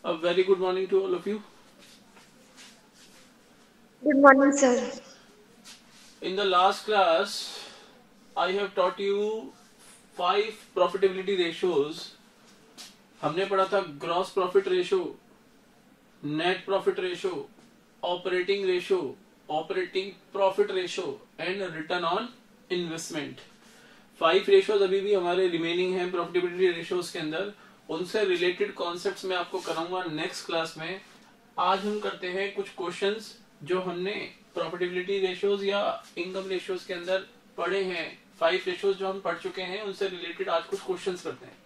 A very good morning to all of you. Good morning, sir. In the last class, I have taught you 5 profitability ratios. हमने पढ़ा था gross profit ratio, net profit ratio, operating ratio, operating profit ratio and return on investment. 5 ratios अभी भी हमारे remaining हैं profitability ratios के अंदर। उनसे रिलेटेड कॉन्सेप्ट्स मैं आपको कराऊंगा नेक्स्ट क्लास में। आज हम करते हैं कुछ क्वेश्चंस जो हमने प्रॉफिटेबिलिटी रेशोज या इनकम रेशोज के अंदर पढ़े हैं। 5 रेशोज जो हम पढ़ चुके हैं उनसे रिलेटेड आज कुछ क्वेश्चंस करते हैं।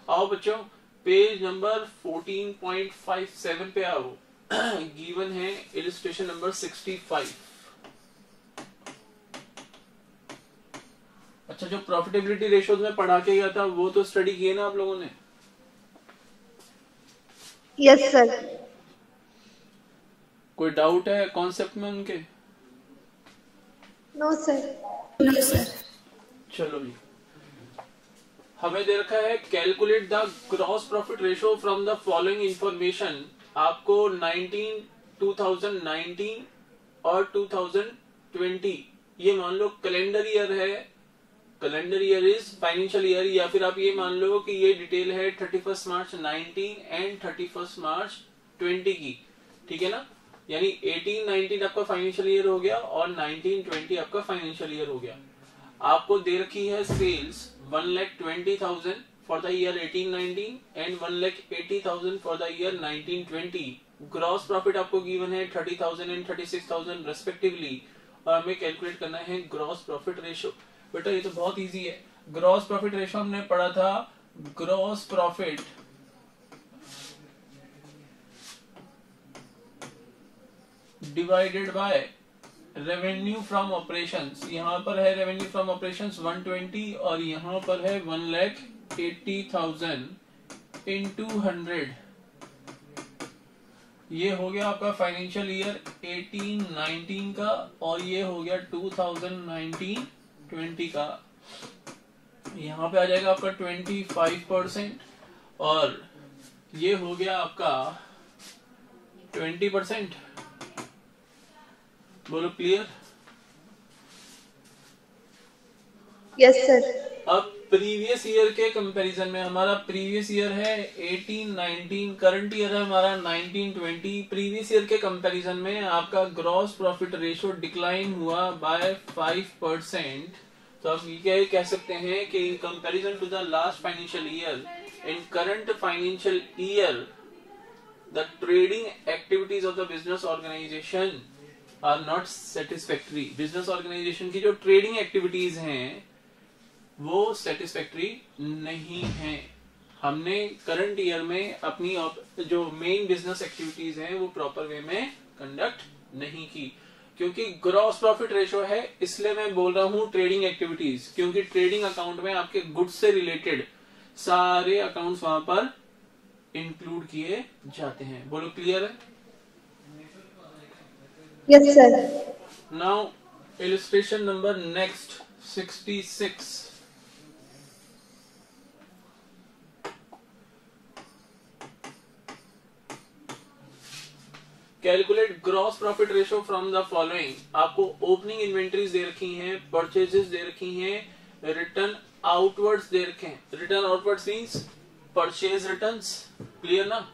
आओ बच्चों, पेज नंबर 14.57 पे आओ। गिवन है इलस्ट्रेशन नंबर 65। अच्छा, जो प्रॉफिटेबिलिटी रेशोज में पढ़ा के गया था वो तो स्टडी किए ना आप लोगों ने? Yes sir. कोई डाउट है कॉन्सेप्ट में उनके? No sir. No sir. चलो जी, हमें दे रखा है calculate the gross profit ratio from the following information. आपको 2019 और 2020 ये मान लो कैलेंडर ईयर है, calendar year is financial year, या फिर आप ये मान लो कि ये डिटेल है 31 मार्च 19 एंड 31 मार्च 20 की। ठीक है ना? यानी 18-19 आपका फाइनेंशियल ईयर हो गया और 19-20 आपका फाइनेंशियल ईयर हो गया। आपको दे रखी है sales 1,20,000 for the year 18-19 and 1,80,000 for the year 19-20। Gross profit आपको गिवन है 30,000 एंड 36,000 रेस्पेक्टिवली, और हमें कैलकुलेट करना है ग्रॉस प्रॉफिट रेशो। बेटा ये तो बहुत इजी है। ग्रॉस प्रॉफिट रेशो हमने पढ़ा था, gross profit divided by revenue from operations. यहां पर है रेवेन्यू फ्रॉम ऑपरेशंस 120 और यहां पर है 1,80,000 इंटू 100। ये हो गया आपका फाइनेंशियल ईयर 18-19 का, और ये हो गया 2019-20 का। यहाँ पे आ जाएगा आपका 25%, और ये हो गया आपका 20%। बोलो क्लियर? Yes sir. अब प्रीवियस ईयर के कंपैरिजन में, हमारा प्रीवियस ईयर है 18-19, करंट ईयर है हमारा 19-20। प्रीवियस ईयर के कंपैरिजन में आपका ग्रॉस प्रॉफिट रेशो डिक्लाइन हुआ बाय 5%। तो आप ये कह सकते हैं कि in comparison to the last financial year, in current financial year the trading activities of the business organisation are not satisfactory. Business organisation की जो ट्रेडिंग एक्टिविटीज हैं वो सेटिस्फैक्ट्री नहीं है। हमने करंट ईयर में अपनी जो मेन बिजनेस एक्टिविटीज हैं वो प्रॉपर वे में कंडक्ट नहीं की, क्योंकि ग्रॉस प्रॉफिट रेशो है। इसलिए मैं बोल रहा हूं ट्रेडिंग एक्टिविटीज, क्योंकि ट्रेडिंग अकाउंट में आपके गुड्स से रिलेटेड सारे अकाउंट्स वहां पर इंक्लूड किए जाते हैं। बोलो क्लियर है? Yes sir. Now illustration number next 66। Calculate gross profit ratio from the following. आपको ओपनिंग इन्वेंट्रीज दे रखी हैं, परचेजेस दे रखी हैं, रिटर्न आउटवर्ड्स दे रखे हैं। Return outwards means purchase returns, clear ना?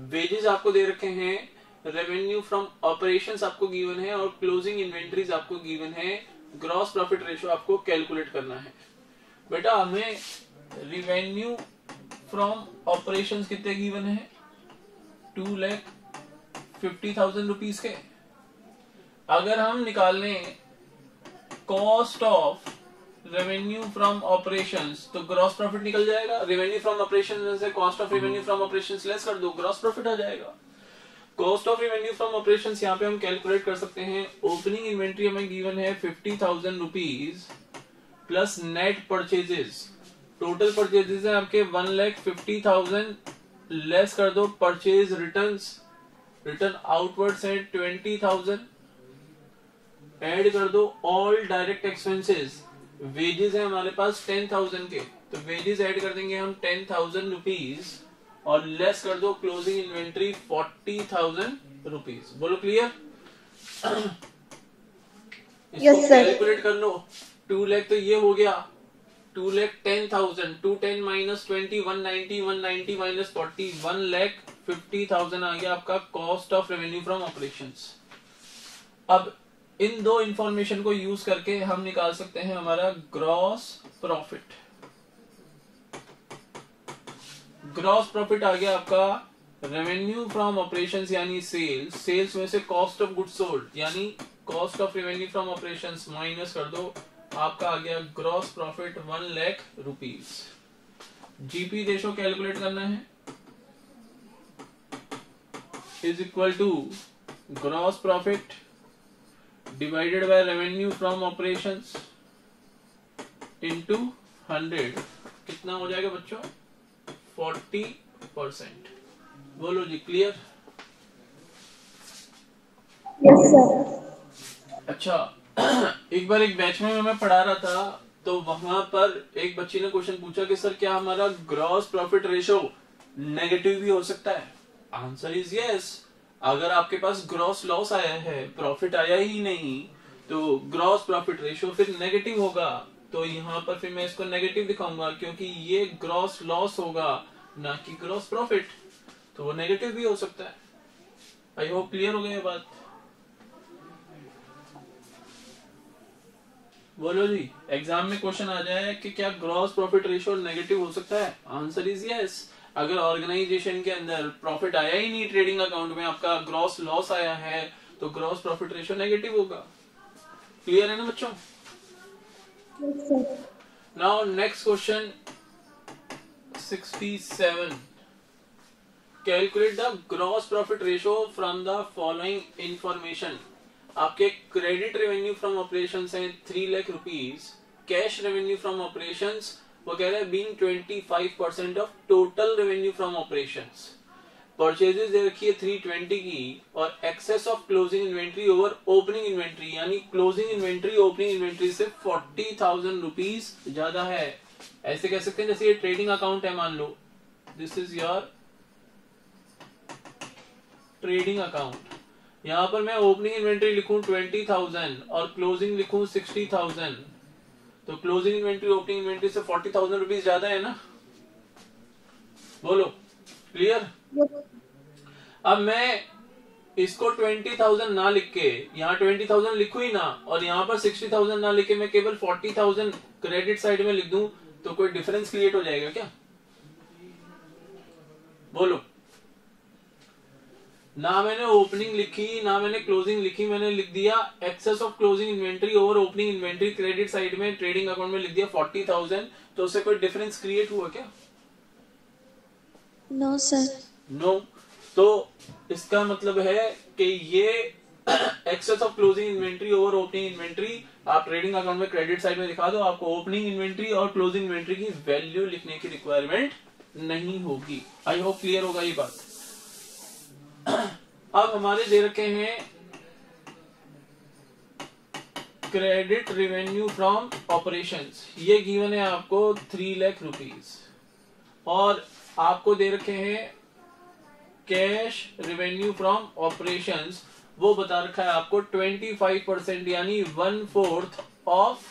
वेजेस आपको दे रखे हैं, रेवेन्यू फ्रॉम ऑपरेशंस आपको गिवन है, और क्लोजिंग इन्वेंट्रीज आपको गिवन है। ग्रॉस प्रॉफिट रेशो आपको कैलकुलेट करना है। बेटा हमें रेवेन्यू फ्रॉम ऑपरेशंस कितने गिवन है? 2,50,000 रुपीज के। अगर हम निकाल लें cost of revenue from operations तो ग्रॉस प्रॉफिट निकल जाएगा। रेवेन्यू फ्रॉम ऑपरेशंस से cost of revenue from operations less कर दो, ग्रॉस प्रॉफिट आ जाएगा। Cost of revenue from operations यहाँ पे हम कैलकुलेट कर सकते हैं। ओपनिंग इन्वेंट्री हमें गिवन है 50,000 rupees plus net purchases. Total purchases है आपके 1,50,000, लेस कर दो परचेज रिटर्न्स, रिटर्न आउटवर्ड्स है 20,000, ऐड कर दो ऑल डायरेक्ट एक्सपेंसेस। वेजेस है हमारे पास 10,000 के, तो वेजेस ऐड कर देंगे हम 10,000 रुपीज और लेस कर दो क्लोजिंग इन्वेंट्री 40,000 रुपीज। बोलो क्लियर? इसको कैलकुलेट कर लो। 2 लाख तो ये हो गया, 2,10,000, 210 माइनस 20, 190, 190 माइनस 40, 1,50,000 आ गया आपका cost of revenue from operations. अब इन दो इंफॉर्मेशन को यूज करके हम निकाल सकते हैं हमारा ग्रॉस प्रॉफिट। ग्रॉस प्रॉफिट आ गया आपका रेवेन्यू फ्रॉम ऑपरेशंस यानी सेल्स, सेल्स में से कॉस्ट ऑफ गुड्स सोल्ड यानी cost of revenue from operations minus कर दो, आपका आ गया gross profit 1 lakh rupees. GP ratio calculate करना है, is equal to gross profit divided by revenue from operations into 100। कितना हो जाएगा बच्चों? 40%। बोलो जी क्लियर? Yes sir. अच्छा एक बार एक बैच में मैं पढ़ा रहा था तो वहां पर एक बच्ची ने क्वेश्चन पूछा कि सर क्या हमारा ग्रॉस प्रॉफिट रेशो नेगेटिव भी हो सकता है? Answer is yes. अगर आपके पास ग्रॉस लॉस आया है, प्रॉफिट आया ही नहीं, तो ग्रॉस प्रॉफिट रेशो फिर नेगेटिव होगा। तो यहाँ पर फिर मैं इसको नेगेटिव दिखाऊंगा क्योंकि ये ग्रॉस लॉस होगा ना कि ग्रॉस प्रॉफिट, तो वो नेगेटिव भी हो सकता है। आई होप क्लियर हो गई ये बात। बोलो जी, एग्जाम में क्वेश्चन आ जाए कि क्या ग्रॉस प्रॉफिट रेशियो नेगेटिव हो सकता है? Answer is yes. अगर ऑर्गेनाइजेशन के अंदर प्रॉफिट आया ही नहीं, ट्रेडिंग अकाउंट में आपका ग्रॉस लॉस आया है, तो ग्रॉस प्रॉफिट रेशियो नेगेटिव होगा। क्लियर है ना बच्चों? Now next question 67, calculate the gross profit ratio from the following information. आपके क्रेडिट रेवेन्यू फ्रॉम ऑपरेशंस हैं 3 lakh rupees, cash revenue from operations वो कह रहे हैं being 25% of total revenue from operations, purchases दे रखी है 320 की, और excess of closing inventory over opening inventory यानी क्लोजिंग इन्वेंट्री ओपनिंग इन्वेंट्री से 40,000 रुपीज ज्यादा है। ऐसे कह सकते हैं जैसे ये ट्रेडिंग अकाउंट है, मान लो this is your trading account, यहां पर मैं ओपनिंग इन्वेंट्री लिखूं 20,000 और क्लोजिंग लिखूं 60,000, तो क्लोजिंग इन्वेंट्री ओपनिंग इन्वेंट्री से 40,000 रुपीज ज्यादा है ना? बोलो क्लियर? अब मैं इसको 20,000 ना लिख के यहाँ 20,000 लिखू ही ना, और यहाँ पर 60,000 ना लिख के मैं केवल 40,000 क्रेडिट साइड में लिख दूं, तो कोई डिफरेंस क्रिएट हो जाएगा क्या? बोलो। ना मैंने ओपनिंग लिखी ना मैंने क्लोजिंग लिखी, मैंने लिख दिया excess of closing inventory over opening inventory, credit side में ट्रेडिंग अकाउंट में लिख दिया 40,000, तो उससे कोई डिफरेंस क्रिएट हुआ क्या? No sir. नो। तो इसका मतलब है कि ये excess of closing inventory over opening inventory आप ट्रेडिंग अकाउंट में क्रेडिट साइड में दिखा दो, आपको ओपनिंग इन्वेंट्री और क्लोजिंग इन्वेंट्री की वैल्यू लिखने की रिक्वायरमेंट नहीं होगी। आई होप क्लियर होगा ये बात। अब हमारे दे रखे हैं क्रेडिट रेवेन्यू फ्रॉम ऑपरेशंस, ये गिवन है आपको 3 लाख रुपीज, और आपको दे रखे हैं कैश रेवेन्यू फ्रॉम ऑपरेशंस, वो बता रखा है आपको 25% यानी 1/4 of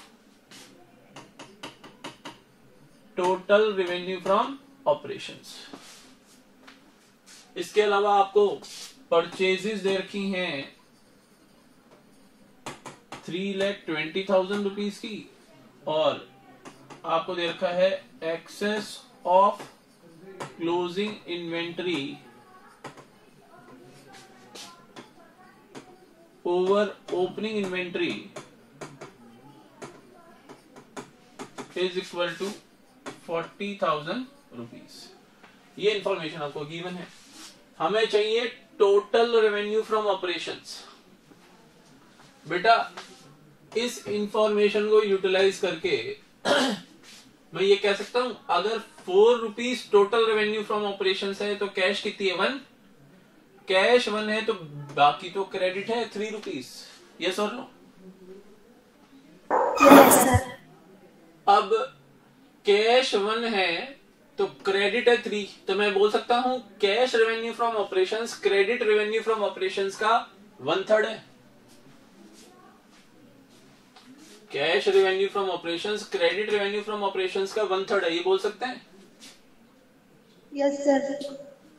total revenue from operations. इसके अलावा आपको परचेजेस दे रखी हैं 3,20,000 रुपीज की, और आपको दे रखा है excess of closing inventory over opening inventory is equal to 40,000 rupees. ये इंफॉर्मेशन आपको गिवन है। हमें चाहिए टोटल रेवेन्यू फ्रॉम ऑपरेशंस। बेटा इस इंफॉर्मेशन को यूटिलाइज करके मैं ये कह सकता हूं, अगर 4 rupees total revenue from operations है तो कैश कितनी है? 1। कैश 1 है तो बाकी तो क्रेडिट है 3 रुपीज। यस और नो? Yes sir. अब कैश 1 है तो क्रेडिट है 3, तो मैं बोल सकता हूं cash revenue from operations credit revenue from operations का 1/3 है। Cash revenue from operations credit revenue from operations का 1/3 है, ये बोल सकते हैं। Yes sir.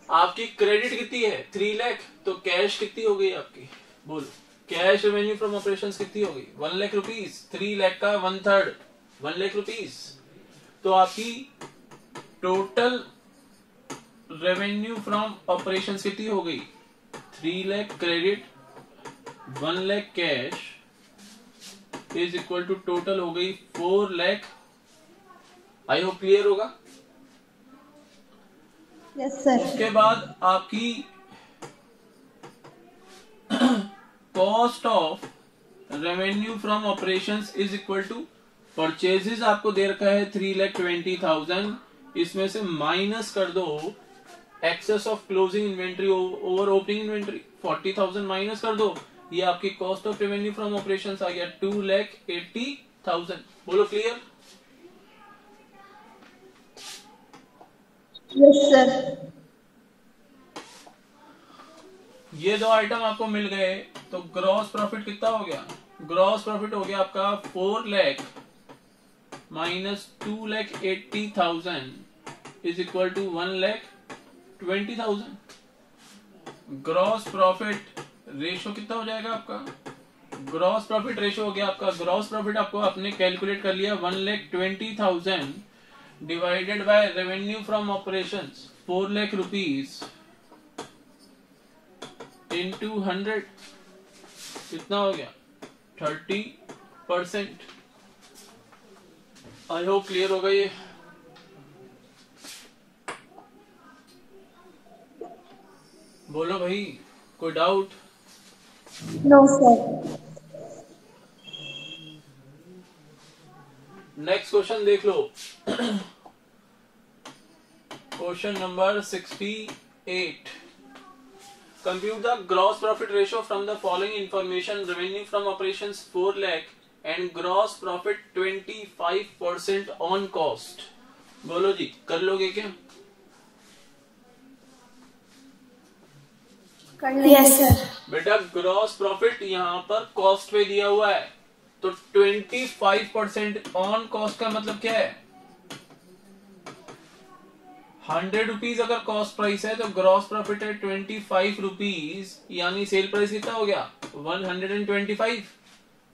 आपकी क्रेडिट कितनी है 3 लाख, तो कैश कितनी हो गई आपकी, बोलो। कैश रेवेन्यू फ्रॉम ऑपरेशंस कितनी हो गई 1 लाख रुपीज, 3 लाख का 1/3 1 लाख रुपीज। तो आपकी टोटल रेवेन्यू फ्रॉम ऑपरेशंस कितनी हो गई 3 lakh credit 1 lakh cash is equal to total हो गई 4 लाख। आई होप क्लियर होगा। Yes sir. उसके बाद आपकी cost of revenue from operations is equal to purchases आपको दे रखा है 3,20,000, इसमें से माइनस कर दो excess of closing inventory over opening inventory 40,000 minus कर दो, ये आपकी cost of revenue from operations आ गया 2,80,000। बोलो क्लियर। Yes sir. ये दो आइटम आपको मिल गए, तो ग्रॉस प्रॉफिट कितना हो गया, ग्रॉस प्रॉफिट हो गया आपका 4 lakh minus 2,80,000 is equal to 1,20,000। Gross profit ratio कितना हो जाएगा आपका, ग्रॉस प्रॉफिट रेशो हो गया आपका, ग्रॉस प्रॉफिट आपको आपने कैलकुलेट कर लिया 1,20,000 divided by revenue from operations 4 lakh rupees into 100 कितना हो गया 30%। आई होप क्लियर होगा ये। बोलो भाई, कोई doubt? No sir. Next question देख लो। Question number 68। Compute the gross profit ratio from the following information: revenue from operations 4 lakh and gross profit 25% on cost। बोलो जी, कर लोगे क्या? Yes sir. बेटा ग्रॉस प्रॉफिट यहाँ पर कॉस्ट पे दिया हुआ है, तो 25% ऑन कॉस्ट का मतलब क्या है 100 रुपीज अगर कॉस्ट प्राइस है तो ग्रॉस प्रॉफिट है 25 रुपीज, यानी सेल प्राइस कितना हो गया 125।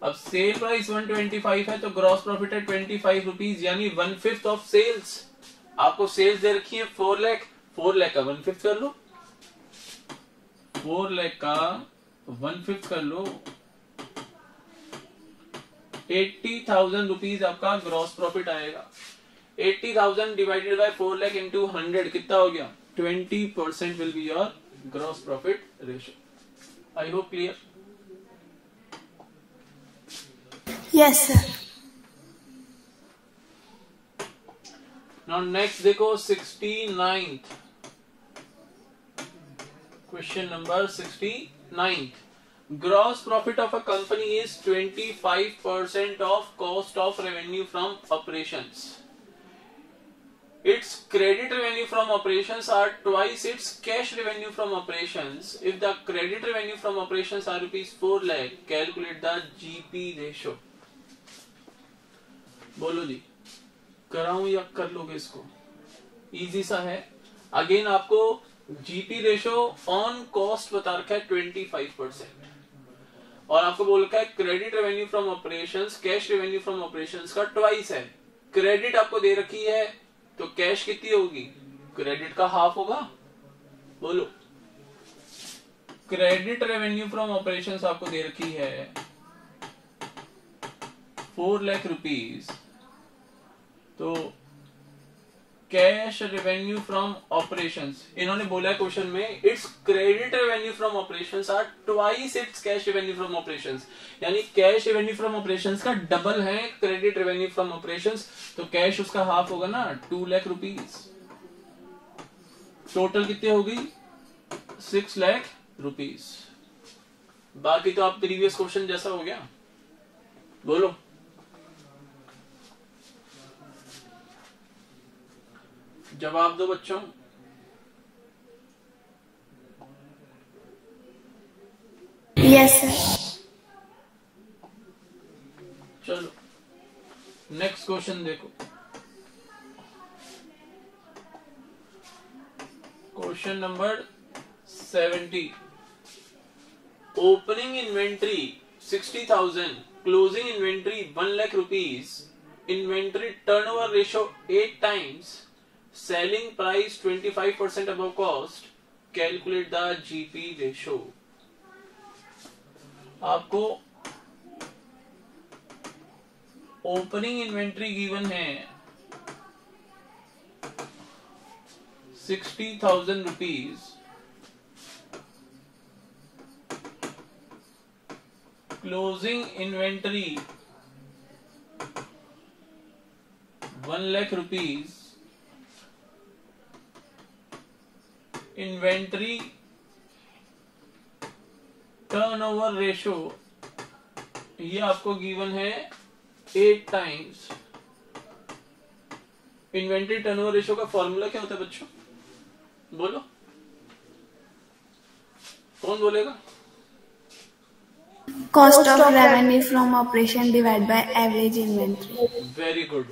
अब सेल प्राइस 125 है तो ग्रॉस प्रॉफिट है 25 रुपीज, यानी 1/5 ऑफ सेल्स। आपको सेल्स दे रखी है 4 लाख, 4 लाख का 1/5 कर लो, 4 लाख का 1/5 कर लो, 80,000 रुपीज आपका ग्रॉस प्रॉफिट आएगा। 80,000 डिवाइडेड बाय 4 लाख इंटू 100 कितना हो गया 20% will be your gross profit ratio. I hope clear. Yes sir. Now next देखो 69th question number 69। Gross profit of a company is 25% of cost of revenue from operations. Its credit revenue from operations are twice its cash revenue from operations. If the credit revenue from operations are rupees 4 lakh, calculate the GP ratio. बोलो जी, कराऊं या कर लोगे इसको? Easy सा है। Again आपको GP ratio on cost बता रखा है 25%, और आपको बोल रखा है credit revenue from operations cash revenue from operations का ट्वाइस है। क्रेडिट आपको दे रखी है तो कैश कितनी होगी, क्रेडिट का हाफ होगा। बोलो, क्रेडिट रेवेन्यू फ्रॉम ऑपरेशंस आपको दे रखी है 4 लाख रुपीज, तो कैश रेवेन्यू फ्रॉम ऑपरेशंस इन्होंने बोला है क्वेश्चन में it's credit revenue from operations are twice it's cash revenue from operations, यानी कैश रेवेन्यू फ्रॉम ऑपरेशंस का डबल है क्रेडिट रेवेन्यू फ्रॉम ऑपरेशंस, तो कैश उसका हाफ होगा ना 2 लाख रुपीज। टोटल कितनी होगी 6 लाख रुपीज। बाकी तो आप प्रीवियस क्वेश्चन जैसा हो गया। बोलो, जवाब दो बच्चों। Yes sir. चलो नेक्स्ट क्वेश्चन देखो। Question number 70। Opening inventory 60,000, closing inventory 1 lakh rupees, inventory turnover ratio 8 times, selling price 25% above cost, calculate the GP ratio. आपको ओपनिंग इन्वेंट्री गिवन है 60,000 rupees, closing inventory 1 lakh rupees, inventory turnover ratio ये आपको given है 8 times. Inventory turnover ratio का formula क्या होता है बच्चों? बोलो, कौन बोलेगा? Cost of revenue from operation divide by average inventory. Very good.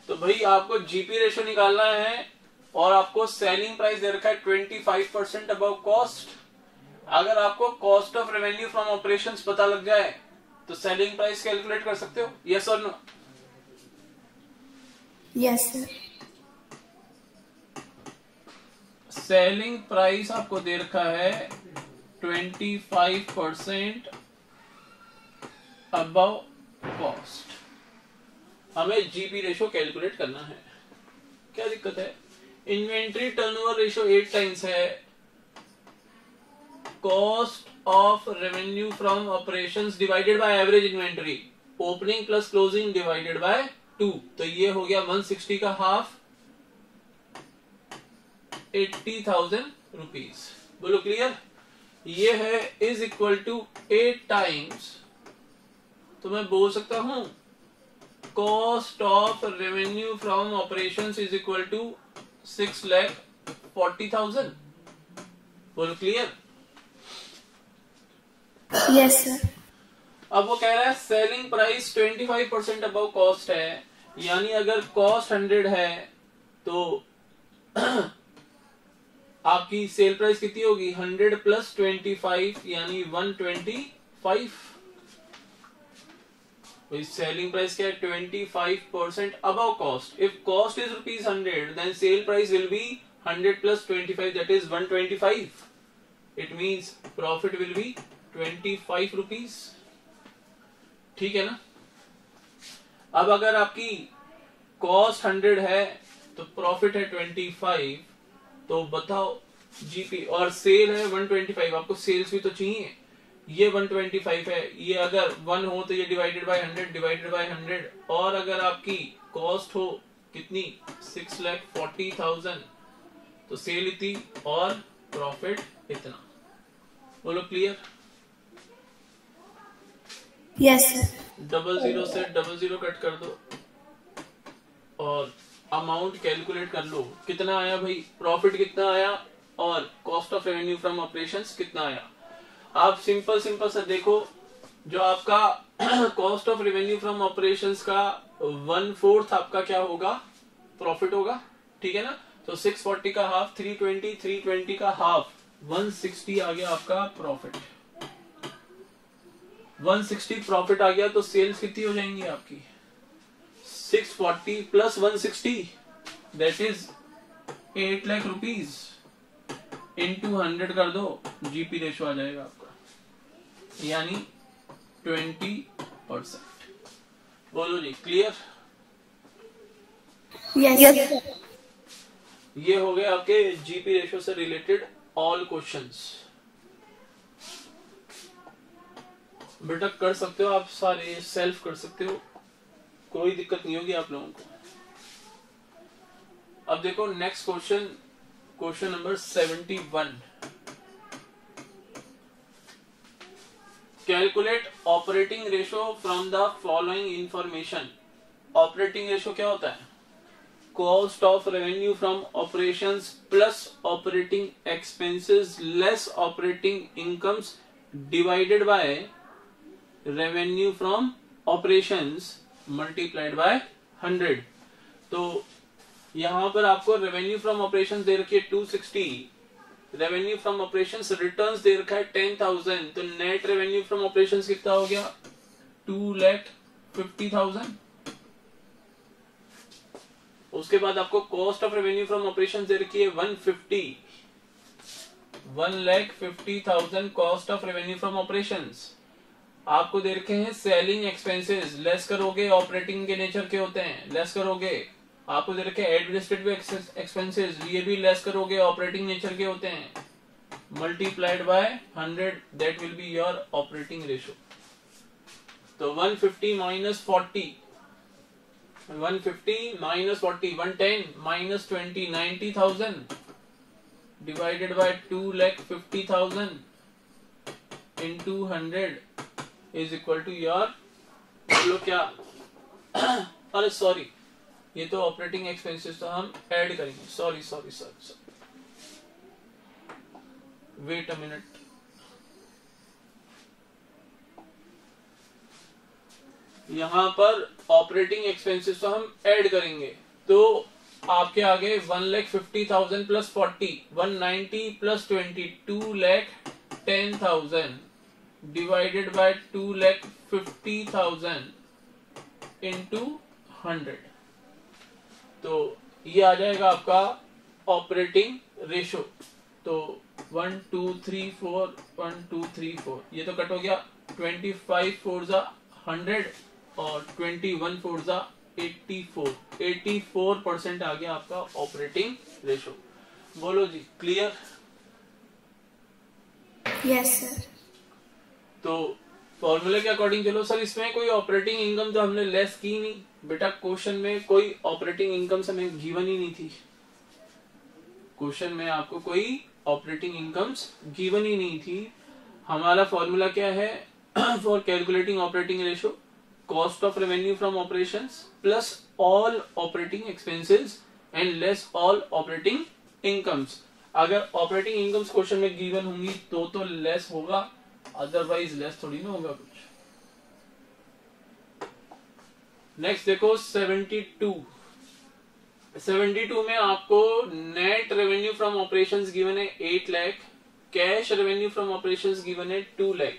तो भाई आपको जीपी रेशो निकालना है और आपको सेलिंग प्राइस दे रखा है 25% अबव कॉस्ट। अगर आपको cost of revenue from operations पता लग जाए तो सेलिंग प्राइस कैलकुलेट कर सकते हो, यस और no? Yes sir. Selling price आपको दे रखा है 25% अबव कॉस्ट। हमें जीपी रेशो कैलकुलेट करना है। क्या दिक्कत है? इन्वेंट्री टर्नओवर रेशो 8 टाइम्स है, cost of revenue from operations divided by average inventory, opening plus closing divided by 2, तो ये हो गया 160 का हाफ, 80,000 रुपीज। बोलो क्लियर? ये है इज इक्वल टू 8 टाइम्स, तो मैं बोल सकता हूं cost of revenue from operations is equal to 6,40,000। बोलो क्लियर? Yes sir. अब वो कह रहा है सेलिंग प्राइस 25% अबव कॉस्ट है, यानी अगर कॉस्ट 100 है तो आपकी सेल प्राइस कितनी होगी? 100 प्लस 25 यानी 125। सेलिंग प्राइस क्या है? 25% above cost. If cost is ₹100 then sell price will be 100 plus 25 that is 125। It means profit will be 25 rupees. ठीक है ना? अब अगर आपकी कॉस्ट 100 है तो प्रॉफिट है 25, तो बताओ जीपी, और सेल है 125, आपको सेल्स भी तो चाहिए। ये 125 है, ये अगर 1 हो तो ये डिवाइडेड बाय 100 डिवाइडेड बाय 100, और अगर आपकी कॉस्ट हो कितनी? 6,40,000, तो सेल इतनी और प्रॉफिट इतना। बोलो क्लियर? Yes sir. 00 से 00 कट कर दो और अमाउंट कैलकुलेट कर लो। कितना आया भाई? प्रॉफिट कितना आया और cost of revenue from operations कितना आया? आप सिंपल से देखो, जो आपका cost of revenue from operations का 1/4 आपका क्या होगा? प्रॉफिट होगा। ठीक है ना? तो 640 का हाफ 320, 320 का हाफ 160 आ गया आपका प्रॉफिट। 160 प्रॉफिट आ गया तो सेल्स कितनी हो जाएंगी आपकी? 640 plus 160 that is 8 lakh rupees, into 100 कर दो, जीपी रेशो आ जाएगा आपका, यानी 20%। बोलो जी क्लियर? यस। ये हो गए आपके जीपी रेशो से रिलेटेड ऑल क्वेश्चंस। बेटा कर सकते हो आप सारे, सेल्फ कर सकते हो, कोई दिक्कत नहीं होगी आप लोगों को। अब देखो next question, question number 71। Calculate operating ratio from the following information. Operating ratio क्या होता है? Cost of revenue from operations plus operating expenses less operating incomes divided by revenue from operations multiplied by 100। तो यहां पर आपको revenue from operations दे रखी है 260, रेवेन्यू फ्रॉम ऑपरेशंस रिटर्न्स दे रखा है 10,000, तो नेट रेवेन्यू फ्रॉम ऑपरेशंस कितना हो गया 2,50,000। उसके बाद आपको cost of revenue from operations दे रखी है 1,50,000 cost of revenue from operations. आपको दे रखे हैं सेलिंग एक्सपेंसेस, लेस करोगे ऑपरेटिंग के नेचर के होते हैं, लेस करोगे। आपको दे रखे एडमिनिस्ट्रेटिव एक्सपेंसेस, ये भी लेस करोगे ऑपरेटिंग नेचर के होते हैं, multiplied by 100, that will be your operating ratio. तो 150 minus 40, 150 minus 40, 110 minus 20, 90,000 divided by 2,50,000 into 100 is equal to your, बोलो क्या, अरे सॉरी, ये तो ऑपरेटिंग एक्सपेंसेस तो हम ऐड करेंगे, सॉरी, वेट अ मिनट। यहां पर ऑपरेटिंग एक्सपेंसेस तो हम ऐड करेंगे, तो आपके आगे 1,50,000 plus 40, 190 plus 20, 2,10,000 divided by 2,50,000 into 100। तो ये आ जाएगा आपका ऑपरेटिंग रेशो। तो 1 2 3 4 1 2 3 4 ये तो कट हो गया, 25 4 जा 100 और 21 4 जा 84% आ गया आपका ऑपरेटिंग रेशो। बोलो जी, क्लियर? Yes sir. तो फॉर्मूले के अकॉर्डिंग चलो सर, इसमें कोई ऑपरेटिंग इनकम तो हमने लेस की नहीं बेटा, क्वेश्चन में कोई ऑपरेटिंग इनकम हमें गिवन ही नहीं थी, क्वेश्चन में आपको कोई ऑपरेटिंग इनकम्स गिवन ही नहीं थी। हमारा फॉर्मूला क्या है for calculating operating ratio, cost of revenue from operations plus all operating expenses and less all operating incomes. अगर ऑपरेटिंग इनकम्स क्वेश्चन में गिवन होंगी तो लेस होगा, अदरवाइज लेस थोड़ी ना होगा कुछ। नेक्स्ट देखो 72 में आपको net revenue from operations given है 8 lakh, cash revenue from operations given है 2 लाख।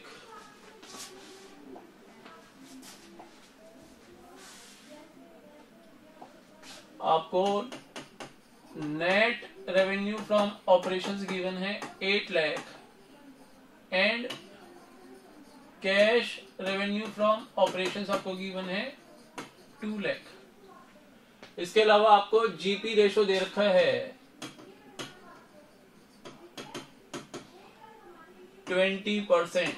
आपको net revenue from operations given है 8 lakh and cash revenue from operations आपको गिवन है 2 लाख। इसके अलावा आपको जीपी रेशो दे रखा है 20%।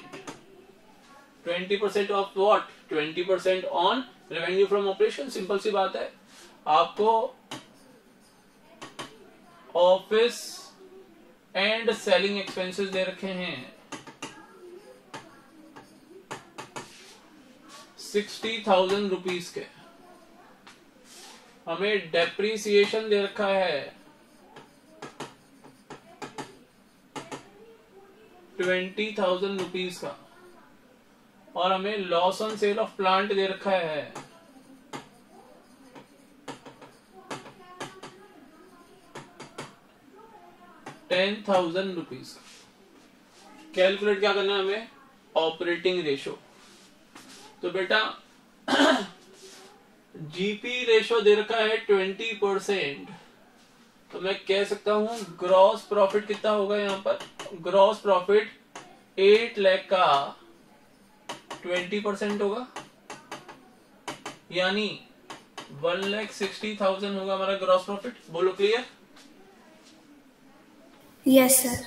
20% of what? 20% on revenue from operation. Simple सी बात है, आपको ऑफिस एंड सेलिंग एक्सपेंसेस दे रखे हैं 60,000 रुपीज के, हमें डेप्रीसिएशन दे रखा है 20,000 रुपीज का, और हमें loss on sale of plant दे रखा है 10,000 रुपीज का। कैलकुलेट क्या करना है हमें? Operating ratio. तो बेटा जीपी रेशो दे रखा है 20%, तो मैं कह सकता हूं ग्रॉस प्रॉफिट कितना होगा यहाँ पर? ग्रॉस प्रॉफिट 8 लाख का 20% होगा, यानी 1,60,000 होगा हमारा ग्रॉस प्रॉफिट। बोलो क्लियर? Yes sir.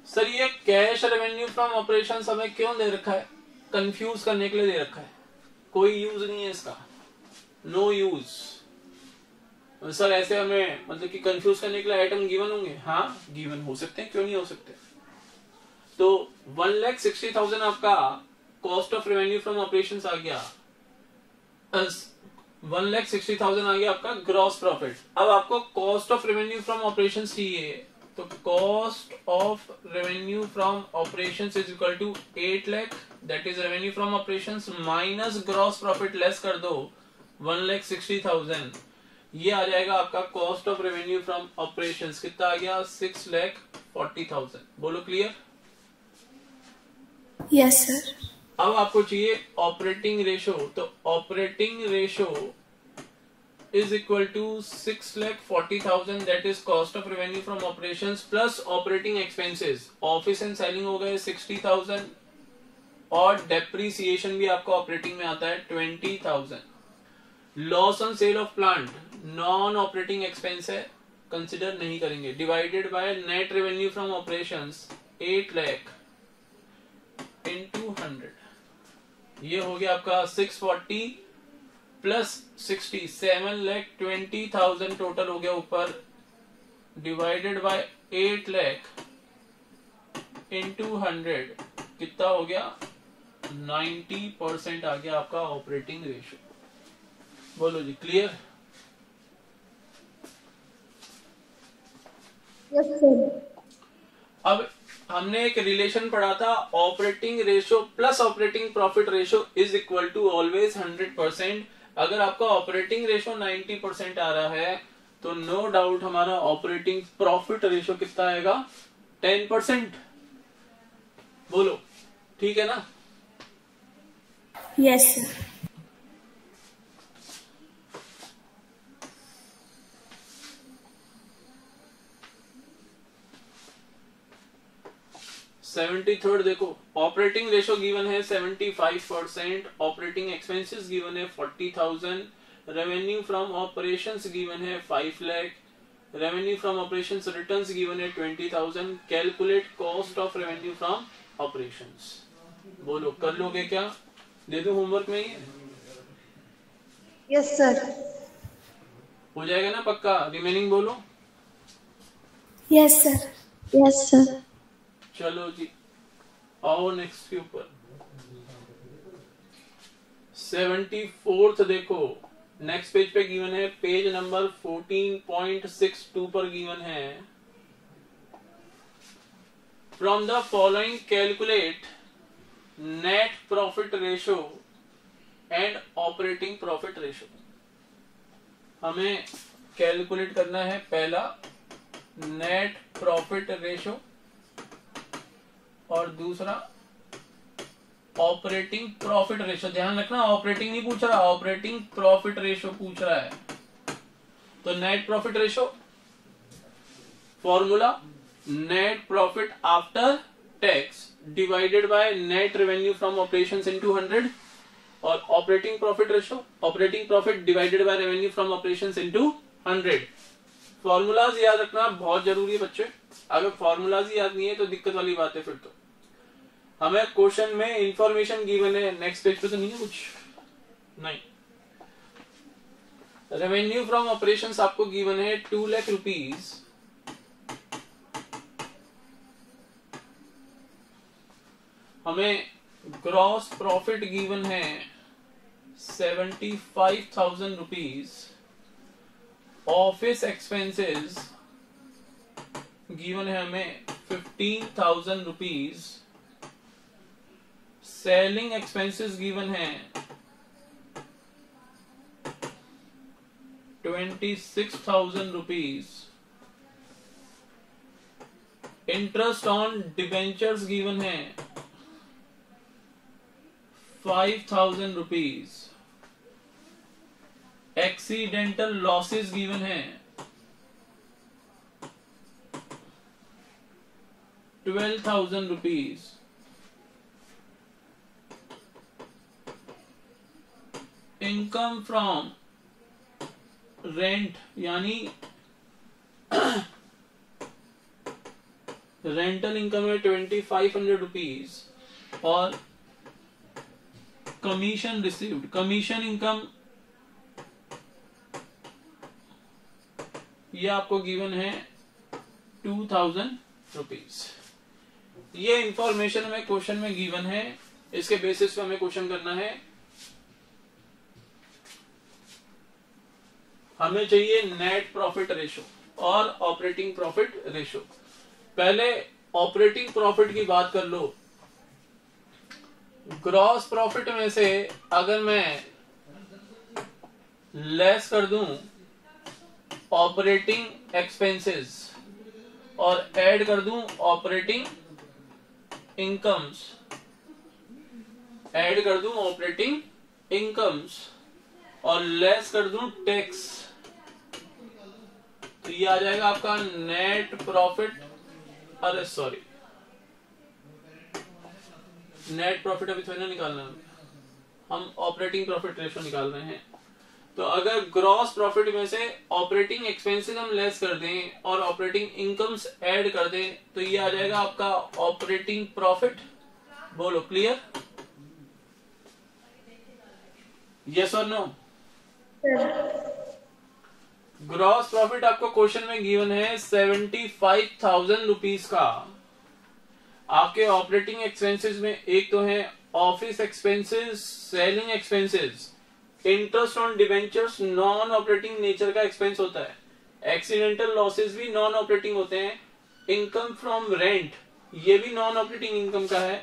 सर ये कैश रेवेन्यू फ्रॉम ऑपरेशन हमें क्यों दे रखा है? कंफ्यूज करने के लिए दे रखा है, कोई यूज नहीं है इसका, नो यूज। सर ऐसे हमें मतलब कि कंफ्यूज करने के लिए आइटम गिवन होंगे? हाँ गिवन हो सकते हैं, क्यों नहीं हो सकते। तो 1,60,000 आपका cost of revenue from operations आ गया, 1,60,000 आ गया आपका ग्रॉस प्रॉफिट। अब आपको cost of revenue from operation चाहिए, तो cost of revenue from operations is equal to 8 lakh, that is revenue from operations minus gross profit less कर दो 1,60,000, ये आ जाएगा आपका cost of revenue from operations. कितना आ गया? 6,40,000। बोलो क्लियर? Yes sir. अब आपको चाहिए ऑपरेटिंग रेशो, तो operating ratio is equal to 6,40,000, that is cost of revenue from operations plus operating expenses. Office and selling हो गए 60,000 और डेप्रीसिएशन भी आपका ऑपरेटिंग में आता है 20,000। Loss on sale of plant non operating expense है, कंसिडर नहीं करेंगे, divided by net revenue from operations 8 lakh into 100, ये हो गया आपका 640 प्लस 60 7,20,000 टोटल हो गया ऊपर, डिवाइडेड बाय 8 लाख इंटू 100 कितना हो गया? 90% आ गया आपका ऑपरेटिंग रेशियो। बोलो जी क्लियर? Yes sir. अब हमने एक रिलेशन पढ़ा था, operating ratio plus operating profit ratio is equal to always 100%। अगर आपका ऑपरेटिंग रेशियो 90% आ रहा है तो नो डाउट हमारा ऑपरेटिंग प्रॉफिट रेशियो कितना आएगा? 10%। बोलो ठीक है ना? Yes sir. 73rd देखो, ऑपरेटिंग रेशियो गिवन है 75%, ऑपरेटिंग एक्सपेंसेस गिवन है 40,000, रेवेन्यू फ्रॉम ऑपरेशंस गिवन है 5 lakh, revenue from operations returns given है 20,000। Calculate cost of revenue from operations. बोलो कर लोगे क्या? दे दो होमवर्क में? ये यस सर। हो जाएगा ना पक्का? रिमेनिंग बोलो। Yes sir. Yes sir. चलो जी आओ नेक्स्ट के ऊपर। 74th देखो, नेक्स्ट पेज पे गिवन है, पेज नंबर 14.62 पर गिवन है, from the following calculate net profit ratio and operating profit ratio. हमें कैलकुलेट करना है पहला नेट प्रॉफिट रेशो और दूसरा ऑपरेटिंग प्रॉफिट रेशो। ध्यान रखना ऑपरेटिंग नहीं पूछ रहा, ऑपरेटिंग प्रॉफिट रेशो पूछ रहा है। तो net profit ratio formula net profit after tax divided by net revenue from operations into 100, और operating profit ratio operating profit divided by revenue from operations into 100। Formulas याद रखना बहुत जरूरी है बच्चे, अगर फॉर्मूलाज ही याद नहीं है तो दिक्कत वाली बात है। फिर तो हमें क्वेश्चन में इंफॉर्मेशन गिवन है, नेक्स्ट पेज पे तो नहीं है कुछ, नहीं। रेवेन्यू फ्रॉम ऑपरेशंस आपको गिवन है 2 लाख रुपीज, हमें ग्रॉस प्रॉफिट गिवन है 75,000 रुपीज, ऑफिस एक्सपेंसेस गिवन है हमें 15,000 रुपीज, सेलिंग एक्सपेंसेस गिवन है 26,000 rupees, interest on debentures given है 5,000 रुपीज, एक्सीडेंटल लॉसेस गिवन है 12,000 रुपीज, इनकम फ्रॉम रेंट यानी रेंटल इनकम है 2,500 रुपीज, और कमीशन रिसीव्ड कमीशन इनकम ये आपको गिवन है 2,000 रुपीज। ये इंफॉर्मेशन हमें क्वेश्चन में गिवन है, इसके बेसिस पे हमें क्वेश्चन करना है। हमें चाहिए नेट प्रॉफिट रेशो और ऑपरेटिंग प्रॉफिट रेशो। पहले ऑपरेटिंग प्रॉफिट की बात कर लो। ग्रॉस प्रॉफिट में से अगर मैं लेस कर दूं ऑपरेटिंग एक्सपेंसेस और ऐड कर दूं ऑपरेटिंग इनकम्स, ऐड कर दूं ऑपरेटिंग इनकम्स और लेस कर दूं टैक्स, तो ये आ जाएगा आपका नेट प्रॉफिट। अरे सॉरी, नेट प्रॉफिट अभी थोड़ी ना निकालना है, हम ऑपरेटिंग प्रॉफिट रेशो निकाल रहे हैं। तो अगर ग्रॉस प्रॉफिट में से ऑपरेटिंग एक्सपेंसेस हम लेस कर दें और ऑपरेटिंग इनकम्स ऐड कर दें तो ये आ जाएगा आपका ऑपरेटिंग प्रॉफिट। बोलो क्लियर? यस और नो? ग्रॉस प्रॉफिट आपको क्वेश्चन में गिवन है 75,000 रुपीज का। आपके ऑपरेटिंग एक्सपेंसेस में एक तो है office expenses, selling expenses, interest on debentures non operating nature का एक्सपेंस होता है, एक्सीडेंटल लॉसेस भी नॉन ऑपरेटिंग होते हैं, इनकम फ्रॉम रेंट ये भी नॉन ऑपरेटिंग इनकम का है,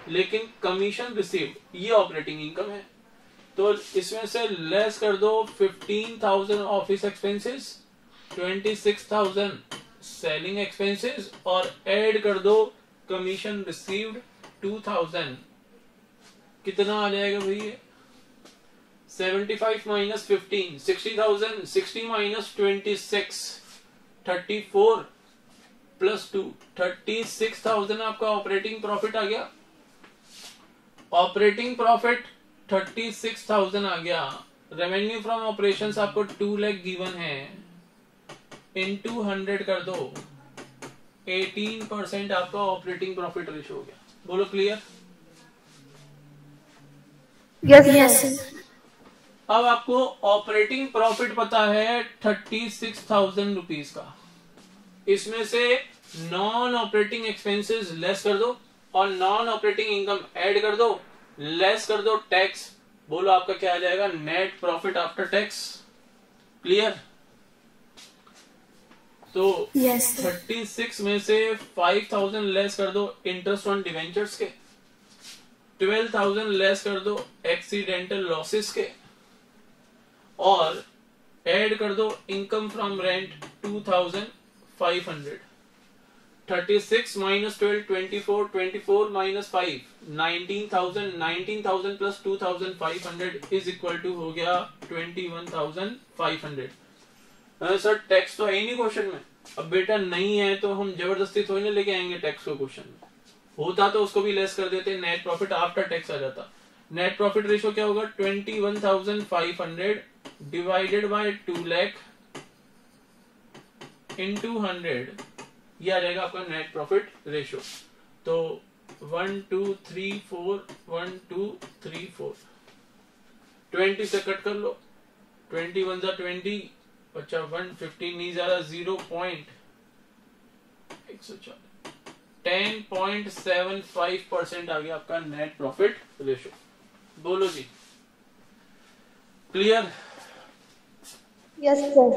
लेकिन कमीशन रिसीव्ड ये ऑपरेटिंग इनकम है। तो इसमें से लेस कर दो 15,000 ऑफिस एक्सपेंसेस, 26,000 सेलिंग एक्सपेंसेस और ऐड कर दो कमीशन रिसीव्ड 2,000। कितना आ जाएगा भैया? 75 माइनस 15 60,000, 60 माइनस 26 34 प्लस 2 36,000 आपका ऑपरेटिंग प्रॉफिट आ गया। ऑपरेटिंग प्रॉफिट 36,000 आ गया। रेवेन्यू फ्रॉम ऑपरेशंस आपको 2 लाख गिवन है, इनटू 100 कर दो, 18% आपका ऑपरेटिंग प्रॉफिट रेशो हो गया। बोलो क्लियर? यस। अब आपको ऑपरेटिंग प्रॉफिट पता है 36,000 रुपीज का। इसमें से नॉन ऑपरेटिंग एक्सपेंसेस लेस कर दो और नॉन ऑपरेटिंग इनकम ऐड कर दो, लेस कर दो टैक्स। बोलो आपका क्या आ जाएगा? Net profit after tax. Clear? तो 36 में से 5,000 लेस कर दो इंटरेस्ट ऑन डिवेंचर्स के, 12,000 लेस कर दो एक्सीडेंटल लॉसेस के और ऐड कर दो income from rent 2,500। 36 minus 12 24, 24 minus 5 19,000, 19,000 plus 2,500 is equal to हो गया 21,500। सर टैक्स तो है ही नहीं क्वेश्चन में। अब बेटा नहीं है तो हम जबरदस्ती थोड़ी ना लेके आएंगे टैक्स को क्वेश्चन में। होता तो उसको भी लेस कर देते, नेट प्रॉफिट आफ्टर टैक्स आ जाता। नेट प्रॉफिट रेशो क्या होगा? 21,500 डिवाइडेड बाय 2 लाख इंटू 100, ये आ जाएगा आपका नेट प्रॉफिट रेशो। तो 1 2 3 4 1 2 3 4 20 से कट कर लो, 21 जा 20, अच्छा 150 नहीं जा रहा, 0.140 10.75% आ गया आपका नेट प्रॉफिट रेशो। बोलो जी क्लियर? Yes sir.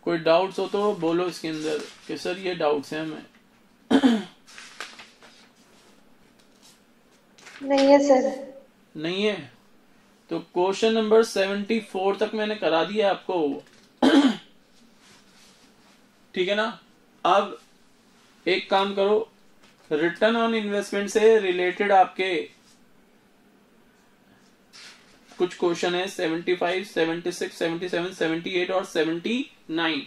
कोई डाउट्स हो तो बोलो इसके अंदर कि सर ये डाउट्स हैं हमें। नहीं है सर। नहीं है तो क्वेश्चन नंबर 74 तक मैंने करा दिया आपको। ठीक है ना? अब एक काम करो, रिटर्न ऑन इन्वेस्टमेंट से रिलेटेड आपके कुछ क्वेश्चन है 75, 76, 77, 78 और 79।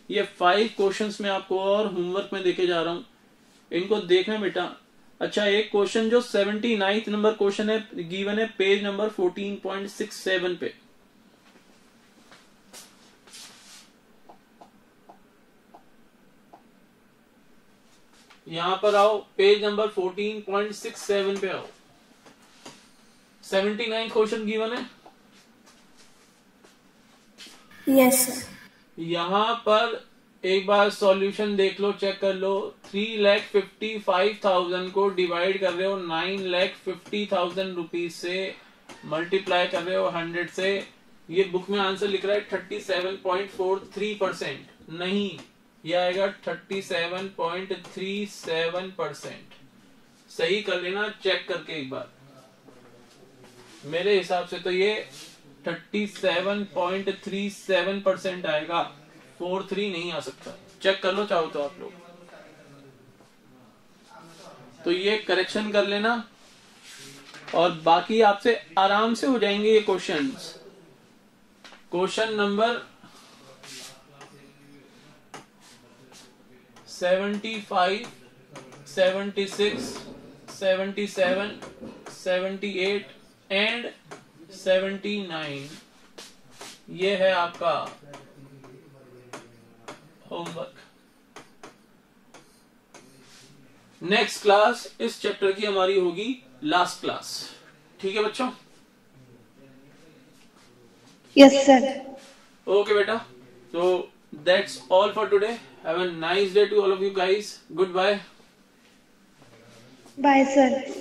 ये 5 क्वेश्चंस में आपको और होमवर्क में देके जा रहा हूं, इनको देखना बेटा। अच्छा एक क्वेश्चन जो 79 नंबर क्वेश्चन है गिवन है पेज नंबर 14.67 पे। यहां पर आओ, पेज नंबर 14.67 पे आओ। 79 क्वेश्चन गिवन है। Yes sir. यहां पर एक बार सॉल्यूशन देख लो, चेक कर लो। 3,55,000 को डिवाइड कर रहे हो 9,50,000 रुपीज से, मल्टीप्लाई कर रहे हो 100 से, ये बुक में आंसर लिख रहा है 37.43%, नहीं, ये आएगा 37.37%। सही कर लेना, चेक करके एक बार। मेरे हिसाब से तो ये 37.37% आएगा, 43 नहीं आ सकता। चेक कर लो चाहो तो आप लोग। तो ये करेक्शन कर लेना और बाकी आपसे आराम से हो जाएंगे ये क्वेश्चंस। क्वेश्चन नंबर 75, 76, 77, 78 एंड 79 ये है आपका होमवर्क। नेक्स्ट क्लास इस चैप्टर की हमारी होगी लास्ट क्लास, ठीक है बच्चों? Yes sir. ओके बेटा, so that's all for today. Have a nice day to all of you guys. Goodbye. Bye sir.